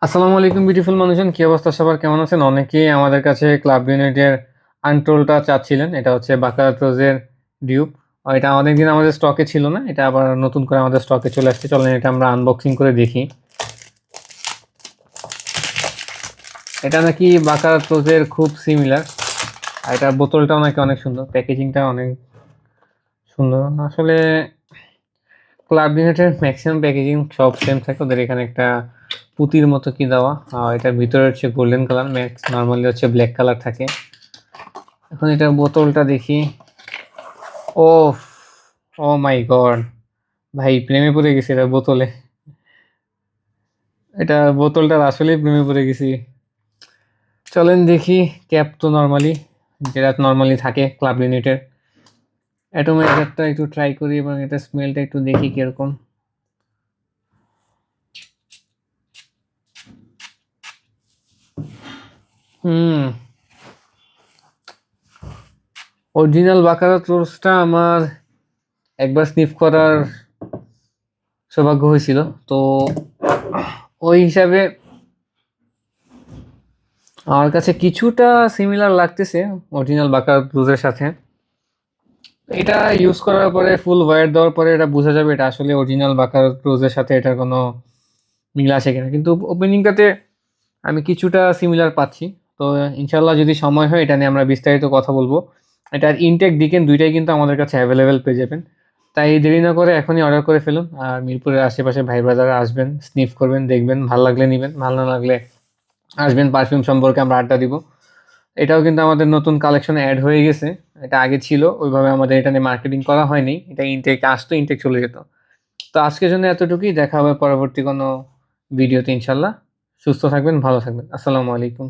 আসসালামু আলাইকুম বিউটিফুল মানুষজন, কি অবস্থা সবার, কেমন আছেন? অনেকেই আমাদের কাছে ক্লাব ইউনিটের আনটোলটা চাচ্ছিলেন। এটা হচ্ছে বাকারাত রোজের ডিউপ। এটা অনেকদিন আমাদের স্টকে ছিল না, এটা আবার নতুন করে আমাদের স্টকে চলে আসছে। চলেন এটা আমরা আনবক্সিং করে দেখি। এটা নাকি বাকারাত রোজের খুব সিমিলার, আর এটার বোতলটাও নাকি অনেক সুন্দর, প্যাকেজিংটা অনেক সুন্দর। আসলে ক্লাব ইউনিটের ম্যাক্সিমাম প্যাকেজিং সব সেম থাকে, ওদের এখানে একটা পুঁতির মতো কি দেওয়া। এটার ভিতরে হচ্ছে গোল্ডেন কালার, ম্যাক্স নর্মালি হচ্ছে ব্ল্যাক কালার থাকে। এখন এটার বোতলটা দেখি। ও, ও মাই গড, ভাই প্রেমে পড়ে গেছি এটা বোতলে। এটা বোতলটার আসলেই প্রেমে পড়ে গেছি। চলেন দেখি। ক্যাপ তো নর্মালি, যেটা নর্মালি থাকে ক্লাব ইউনিটের। অ্যাটোমাইজারটা একটু ট্রাই করি এবং এটা স্মেলটা একটু দেখি কিরকম। হুম, অরিজিনাল বাকারাত রোজটা আমার একবার স্নিফ করার সৌভাগ্য হয়েছিল, তো ওই হিসাবে আমার কাছে কিছুটা সিমিলার লাগতেছে অরিজিনাল বাকারাত রোজের সাথে। এটা ইউজ করার পরে ফুল ওয়্যার দেওয়ার পরে এটা বোঝা যাবে এটা আসলে অরিজিনাল বাকারাত রোজের সাথে এটার কোনো মিল আছে কিনা, কিন্তু ওপেনিংটাতে আমি কিছুটা সিমিলার পাচ্ছি। তো ইনশাল্লাহ যদি সময় হয় এটা নিয়ে আমরা বিস্তারিত কথা বলবো। এটার ইনটেক ডিকেন দুইটাই কিন্তু আমাদের কাছে অ্যাভেলেবেল পেয়ে যাবেন। তাই দেরি না করে এখনই অর্ডার করে ফেলুন। আর মিরপুরের আশেপাশে ভাই ব্রাদাররা আসবেন, স্নিফ করবেন, দেখবেন, ভালো লাগলে নেবেন, ভালো না লাগলে আসবেন, পারফিউম সম্পর্কে আমরা আড্ডা দিব। এটাও কিন্তু আমাদের নতুন কালেকশনে অ্যাড হয়ে গেছে। এটা আগে ছিল, ওইভাবে আমাদের এটা নিয়ে মার্কেটিং করা হয়নি। এটা ইনটেক আসতো, ইনটেক চলে যেত। তো আজকের জন্য এতটুকুই, দেখা হবে পরবর্তী কোনো ভিডিওতে ইনশাল্লাহ। সুস্থ থাকবেন, ভালো থাকবেন। আসসালামু আলাইকুম।